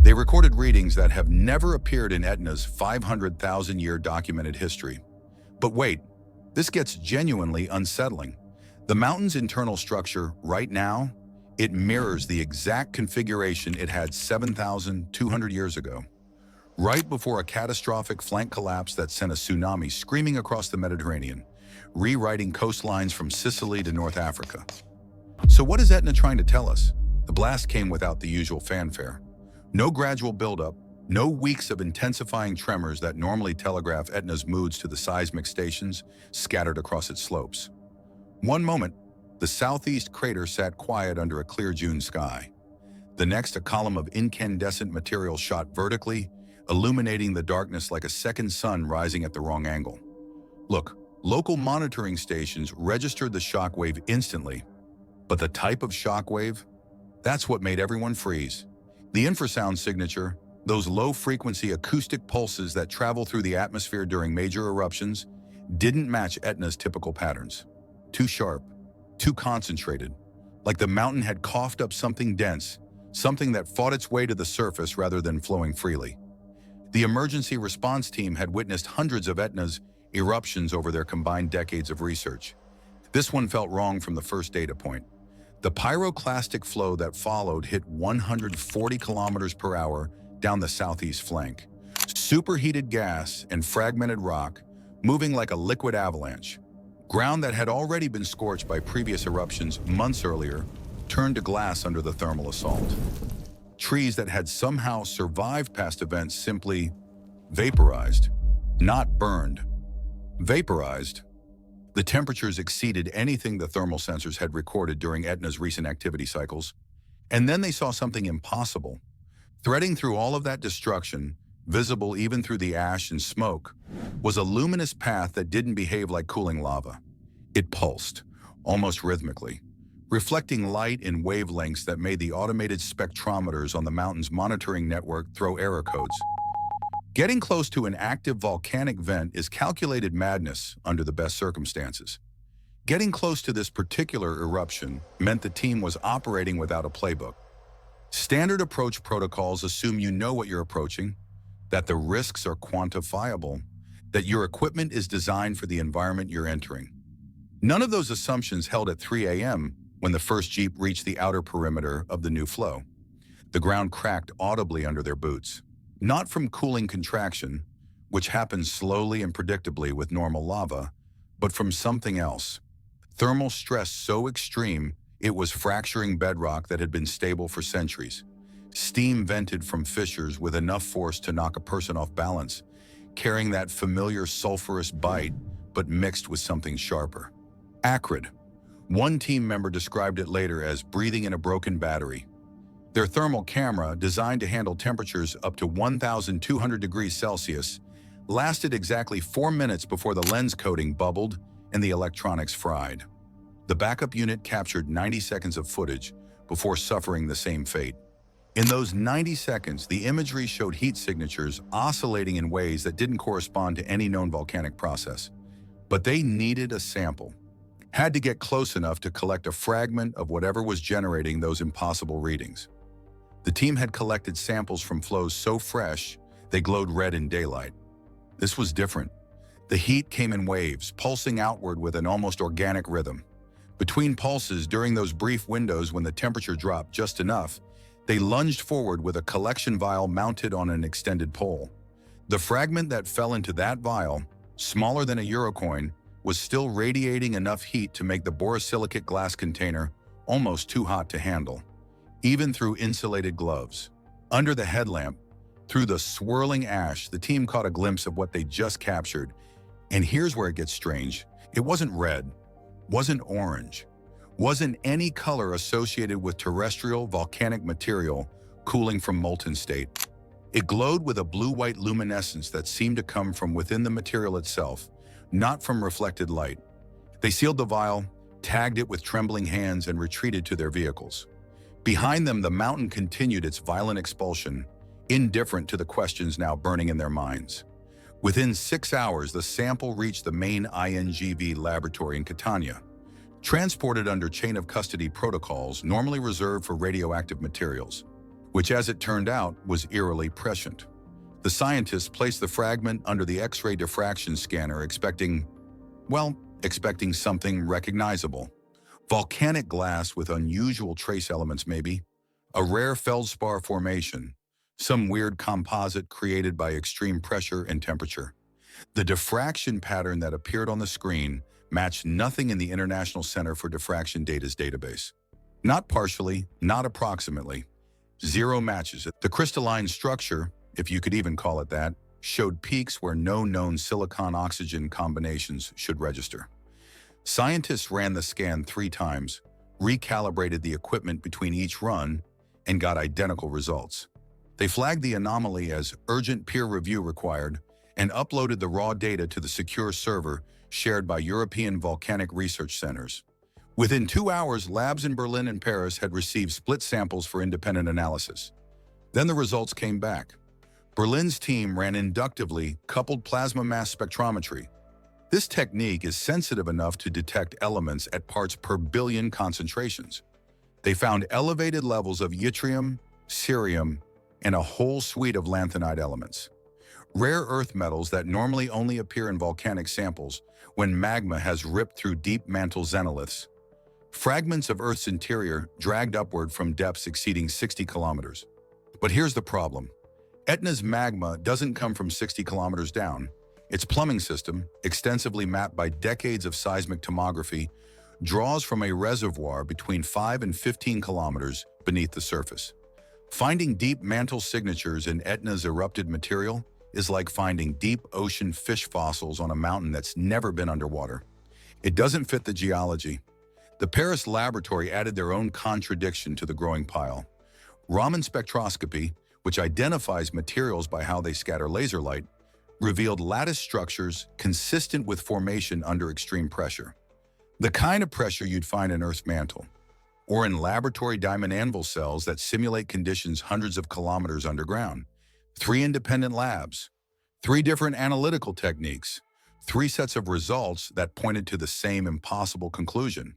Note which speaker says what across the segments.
Speaker 1: They recorded readings that have never appeared in Etna's 500,000-year documented history. But wait, this gets genuinely unsettling. The mountain's internal structure, right now, it mirrors the exact configuration it had 7,200 years ago, right before a catastrophic flank collapse that sent a tsunami screaming across the Mediterranean, rewriting coastlines from Sicily to North Africa. So what is Etna trying to tell us? The blast came without the usual fanfare. No gradual buildup, no weeks of intensifying tremors that normally telegraph Etna's moods to the seismic stations scattered across its slopes. One moment, the southeast crater sat quiet under a clear June sky. The next, a column of incandescent material shot vertically, illuminating the darkness like a second sun rising at the wrong angle. Look, local monitoring stations registered the shockwave instantly, but the type of shockwave? That's what made everyone freeze. The infrasound signature, those low-frequency acoustic pulses that travel through the atmosphere during major eruptions, didn't match Etna's typical patterns. Too sharp, too concentrated, like the mountain had coughed up something dense, something that fought its way to the surface rather than flowing freely. The emergency response team had witnessed hundreds of Etna's eruptions over their combined decades of research. This one felt wrong from the first data point. The pyroclastic flow that followed hit 140 kilometers per hour down the southeast flank. Superheated gas and fragmented rock moving like a liquid avalanche. Ground that had already been scorched by previous eruptions months earlier turned to glass under the thermal assault. Trees that had somehow survived past events simply vaporized, not burned. Vaporized. The temperatures exceeded anything the thermal sensors had recorded during Etna's recent activity cycles. And then they saw something impossible. Threading through all of that destruction, visible even through the ash and smoke, was a luminous path that didn't behave like cooling lava. It pulsed, almost rhythmically, reflecting light in wavelengths that made the automated spectrometers on the mountain's monitoring network throw error codes. Getting close to an active volcanic vent is calculated madness under the best circumstances. Getting close to this particular eruption meant the team was operating without a playbook. Standard approach protocols assume you know what you're approaching, that the risks are quantifiable, that your equipment is designed for the environment you're entering. None of those assumptions held at 3 a.m. when the first Jeep reached the outer perimeter of the new flow. The ground cracked audibly under their boots. Not from cooling contraction, which happens slowly and predictably with normal lava, but from something else. Thermal stress so extreme, it was fracturing bedrock that had been stable for centuries. Steam vented from fissures with enough force to knock a person off balance, carrying that familiar sulfurous bite, but mixed with something sharper. Acrid. One team member described it later as breathing in a broken battery. Their thermal camera, designed to handle temperatures up to 1,200 degrees Celsius, lasted exactly 4 minutes before the lens coating bubbled and the electronics fried. The backup unit captured 90 seconds of footage before suffering the same fate. In those 90 seconds, the imagery showed heat signatures oscillating in ways that didn't correspond to any known volcanic process. But they needed a sample. Had to get close enough to collect a fragment of whatever was generating those impossible readings. The team had collected samples from flows so fresh, they glowed red in daylight. This was different. The heat came in waves, pulsing outward with an almost organic rhythm. Between pulses, during those brief windows when the temperature dropped just enough, they lunged forward with a collection vial mounted on an extended pole. The fragment that fell into that vial, smaller than a euro coin, was still radiating enough heat to make the borosilicate glass container almost too hot to handle. Even through insulated gloves. Under the headlamp, through the swirling ash, the team caught a glimpse of what they just captured. And here's where it gets strange. It wasn't red, wasn't orange, wasn't any color associated with terrestrial volcanic material cooling from molten state. It glowed with a blue-white luminescence that seemed to come from within the material itself, not from reflected light. They sealed the vial, tagged it with trembling hands, and retreated to their vehicles. Behind them, the mountain continued its violent expulsion, indifferent to the questions now burning in their minds. Within 6 hours, the sample reached the main INGV laboratory in Catania, transported under chain of custody protocols normally reserved for radioactive materials. which as it turned out was eerily prescient. The scientists placed the fragment under the X-ray diffraction scanner expecting something recognizable. Volcanic glass with unusual trace elements maybe, a rare feldspar formation, some weird composite created by extreme pressure and temperature. The diffraction pattern that appeared on the screen matched nothing in the International Center for Diffraction Data's database. Not partially, not approximately. Zero matches. The crystalline structure, if you could even call it that, showed peaks where no known silicon-oxygen combinations should register. Scientists ran the scan 3 times, recalibrated the equipment between each run, and got identical results. They flagged the anomaly as urgent peer review required and uploaded the raw data to the secure server shared by European volcanic research centers. Within 2 hours, labs in Berlin and Paris had received split samples for independent analysis. Then the results came back. Berlin's team ran inductively coupled plasma mass spectrometry. This technique is sensitive enough to detect elements at parts per billion concentrations. They found elevated levels of yttrium, cerium, and a whole suite of lanthanide elements. Rare earth metals that normally only appear in volcanic samples when magma has ripped through deep mantle xenoliths. Fragments of Earth's interior dragged upward from depths exceeding 60 kilometers. But here's the problem. Etna's magma doesn't come from 60 kilometers down. Its plumbing system, extensively mapped by decades of seismic tomography, draws from a reservoir between 5 and 15 kilometers beneath the surface. Finding deep mantle signatures in Etna's erupted material is like finding deep ocean fish fossils on a mountain that's never been underwater. It doesn't fit the geology. The Paris laboratory added their own contradiction to the growing pile. Raman spectroscopy, which identifies materials by how they scatter laser light, revealed lattice structures consistent with formation under extreme pressure. The kind of pressure you'd find in Earth's mantle, or in laboratory diamond anvil cells that simulate conditions hundreds of kilometers underground. 3 independent labs, 3 different analytical techniques, 3 sets of results that pointed to the same impossible conclusion.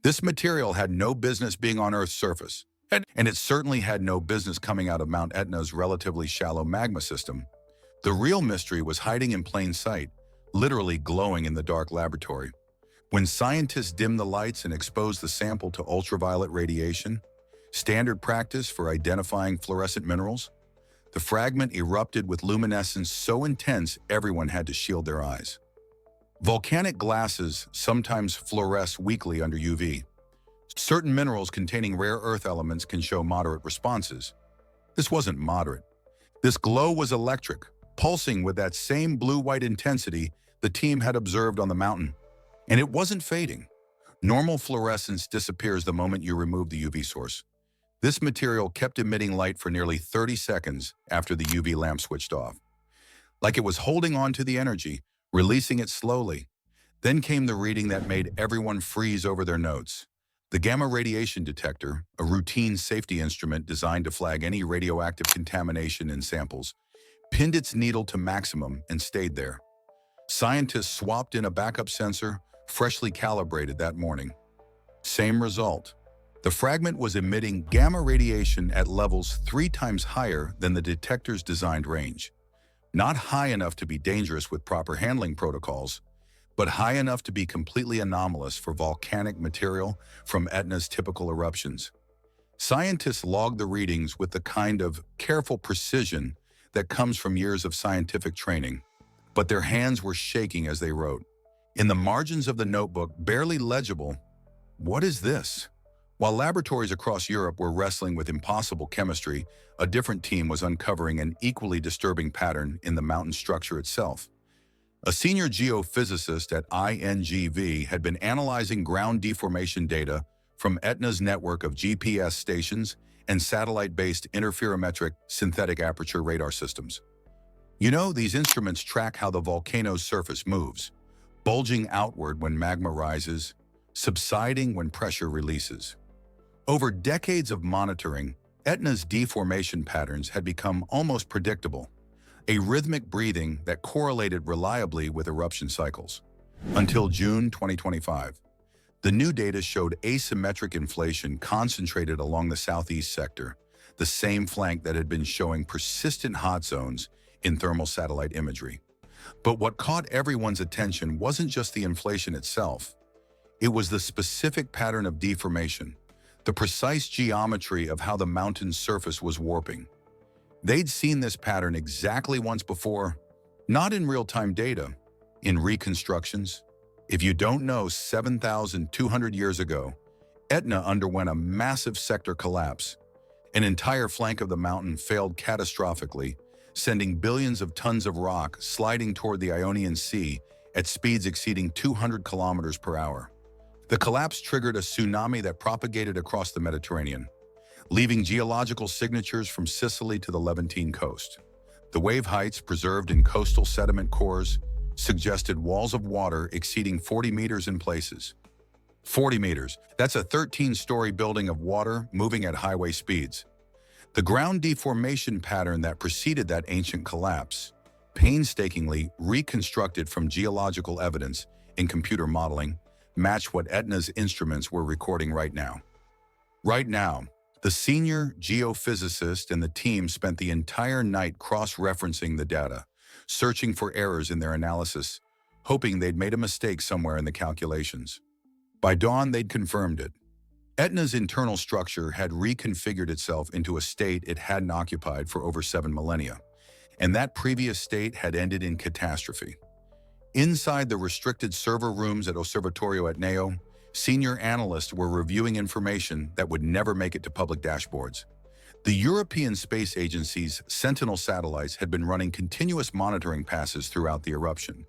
Speaker 1: This material had no business being on Earth's surface, and it certainly had no business coming out of Mount Etna's relatively shallow magma system. The real mystery was hiding in plain sight, literally glowing in the dark laboratory. When scientists dimmed the lights and exposed the sample to ultraviolet radiation, standard practice for identifying fluorescent minerals, the fragment erupted with luminescence so intense everyone had to shield their eyes. Volcanic glasses sometimes fluoresce weakly under UV. Certain minerals containing rare earth elements can show moderate responses. This wasn't moderate. This glow was electric, pulsing with that same blue-white intensity the team had observed on the mountain. And it wasn't fading. Normal fluorescence disappears the moment you remove the UV source. This material kept emitting light for nearly 30 seconds after the UV lamp switched off. Like it was holding on to the energy, releasing it slowly. Then came the reading that made everyone freeze over their notes. The gamma radiation detector, a routine safety instrument designed to flag any radioactive contamination in samples, pinned its needle to maximum and stayed there. Scientists swapped in a backup sensor, freshly calibrated that morning. Same result. The fragment was emitting gamma radiation at levels 3 times higher than the detector's designed range. Not high enough to be dangerous with proper handling protocols, but high enough to be completely anomalous for volcanic material from Etna's typical eruptions. Scientists logged the readings with the kind of careful precision that comes from years of scientific training, but their hands were shaking as they wrote. In the margins of the notebook, barely legible, "What is this?" While laboratories across Europe were wrestling with impossible chemistry, a different team was uncovering an equally disturbing pattern in the mountain structure itself. A senior geophysicist at INGV had been analyzing ground deformation data from Etna's network of GPS stations and satellite-based interferometric synthetic aperture radar systems. You know, these instruments track how the volcano's surface moves, bulging outward when magma rises, subsiding when pressure releases. Over decades of monitoring, Etna's deformation patterns had become almost predictable, a rhythmic breathing that correlated reliably with eruption cycles. Until June 2025, the new data showed asymmetric inflation concentrated along the southeast sector, the same flank that had been showing persistent hot zones in thermal satellite imagery. But what caught everyone's attention wasn't just the inflation itself. It was the specific pattern of deformation, the precise geometry of how the mountain's surface was warping. They'd seen this pattern exactly once before, not in real-time data, in reconstructions. If you don't know, 7,200 years ago, Etna underwent a massive sector collapse. An entire flank of the mountain failed catastrophically, sending billions of tons of rock sliding toward the Ionian Sea at speeds exceeding 200 kilometers per hour. The collapse triggered a tsunami that propagated across the Mediterranean, leaving geological signatures from Sicily to the Levantine coast. The wave heights preserved in coastal sediment cores suggested walls of water exceeding 40 meters in places. 40 meters, that's a 13-story building of water moving at highway speeds. The ground deformation pattern that preceded that ancient collapse, painstakingly reconstructed from geological evidence in computer modeling, matched what Etna's instruments were recording right now. Right now, the senior geophysicist and the team spent the entire night cross-referencing the data, searching for errors in their analysis, hoping they'd made a mistake somewhere in the calculations. By dawn, they'd confirmed it. Etna's internal structure had reconfigured itself into a state it hadn't occupied for over 7 millennia, and that previous state had ended in catastrophe. Inside the restricted server rooms at Osservatorio Etneo, senior analysts were reviewing information that would never make it to public dashboards. The European Space Agency's Sentinel satellites had been running continuous monitoring passes throughout the eruption.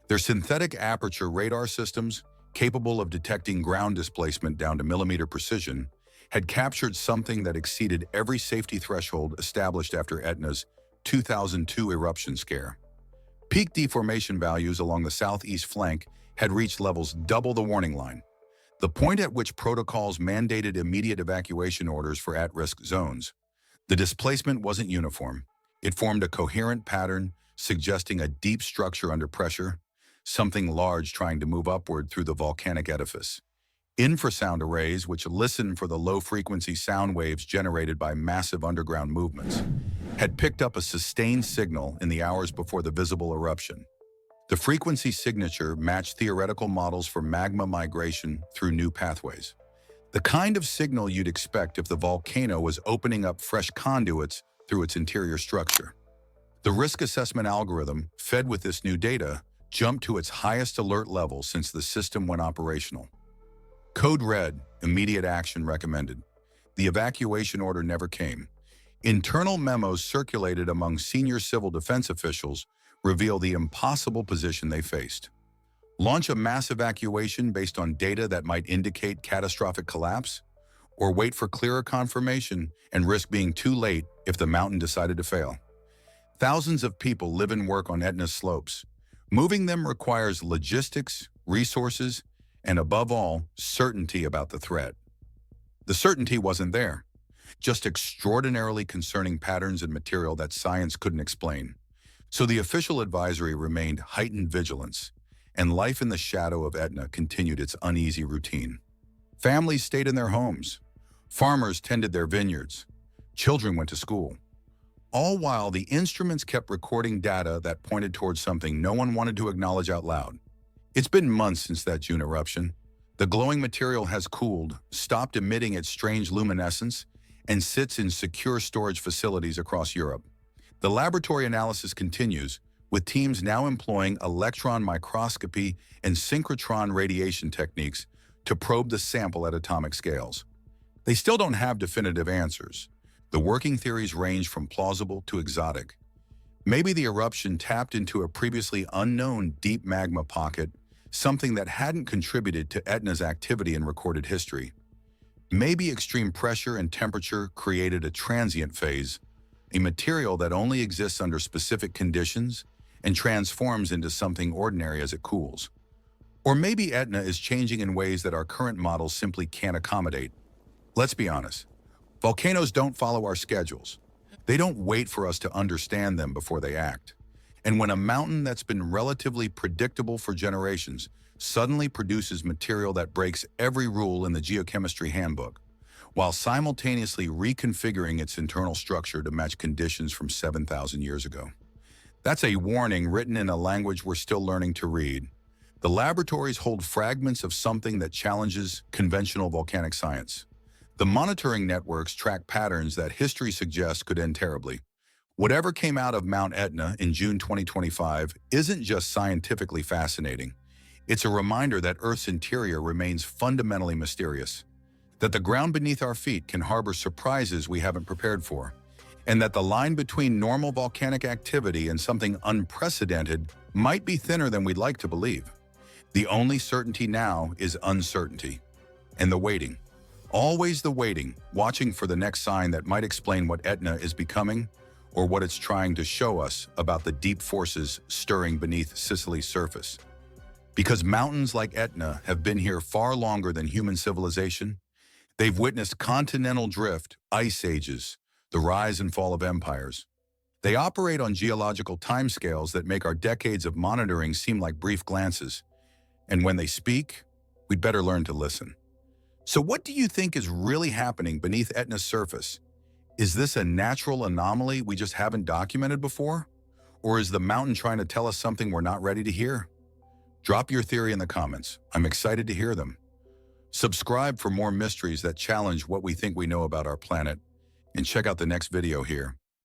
Speaker 1: Their synthetic aperture radar systems, capable of detecting ground displacement down to millimeter precision, had captured something that exceeded every safety threshold established after Etna's 2002 eruption scare. Peak deformation values along the southeast flank had reached levels double the warning line, the point at which protocols mandated immediate evacuation orders for at-risk zones. The displacement wasn't uniform. It formed a coherent pattern, suggesting a deep structure under pressure, something large trying to move upward through the volcanic edifice. Infrasound arrays, which listen for the low-frequency sound waves generated by massive underground movements, had picked up a sustained signal in the hours before the visible eruption. The frequency signature matched theoretical models for magma migration through new pathways. The kind of signal you'd expect if the volcano was opening up fresh conduits through its interior structure. The risk assessment algorithm, fed with this new data, jumped to its highest alert level since the system went operational. Code red, immediate action recommended. The evacuation order never came. Internal memos circulated among senior civil defense officials reveal the impossible position they faced. Launch a mass evacuation based on data that might indicate catastrophic collapse, or wait for clearer confirmation and risk being too late if the mountain decided to fail. Thousands of people live and work on Etna's slopes. Moving them requires logistics, resources, and above all, certainty about the threat. The certainty wasn't there, just extraordinarily concerning patterns in material that science couldn't explain. So the official advisory remained heightened vigilance, and life in the shadow of Etna continued its uneasy routine. Families stayed in their homes. Farmers tended their vineyards. Children went to school. All while the instruments kept recording data that pointed towards something no one wanted to acknowledge out loud. It's been months since that June eruption. The glowing material has cooled, stopped emitting its strange luminescence, and sits in secure storage facilities across Europe. The laboratory analysis continues, with teams now employing electron microscopy and synchrotron radiation techniques to probe the sample at atomic scales. They still don't have definitive answers. The working theories range from plausible to exotic. Maybe the eruption tapped into a previously unknown deep magma pocket, something that hadn't contributed to Etna's activity in recorded history. Maybe extreme pressure and temperature created a transient phase, a material that only exists under specific conditions and transforms into something ordinary as it cools. Or maybe Etna is changing in ways that our current models simply can't accommodate. Let's be honest. Volcanoes don't follow our schedules. They don't wait for us to understand them before they act. And when a mountain that's been relatively predictable for generations suddenly produces material that breaks every rule in the geochemistry handbook, while simultaneously reconfiguring its internal structure to match conditions from 7,000 years ago. That's a warning written in a language we're still learning to read. The laboratories hold fragments of something that challenges conventional volcanic science. The monitoring networks track patterns that history suggests could end terribly. Whatever came out of Mount Etna in June 2025 isn't just scientifically fascinating. It's a reminder that Earth's interior remains fundamentally mysterious, that the ground beneath our feet can harbor surprises we haven't prepared for, and that the line between normal volcanic activity and something unprecedented might be thinner than we'd like to believe. The only certainty now is uncertainty, and the waiting. Always the waiting, watching for the next sign that might explain what Etna is becoming or what it's trying to show us about the deep forces stirring beneath Sicily's surface. Because mountains like Etna have been here far longer than human civilization, they've witnessed continental drift, ice ages, the rise and fall of empires. They operate on geological timescales that make our decades of monitoring seem like brief glances. And when they speak, we'd better learn to listen. So what do you think is really happening beneath Etna's surface? Is this a natural anomaly we just haven't documented before? Or is the mountain trying to tell us something we're not ready to hear? Drop your theory in the comments. I'm excited to hear them. Subscribe for more mysteries that challenge what we think we know about our planet, and check out the next video here.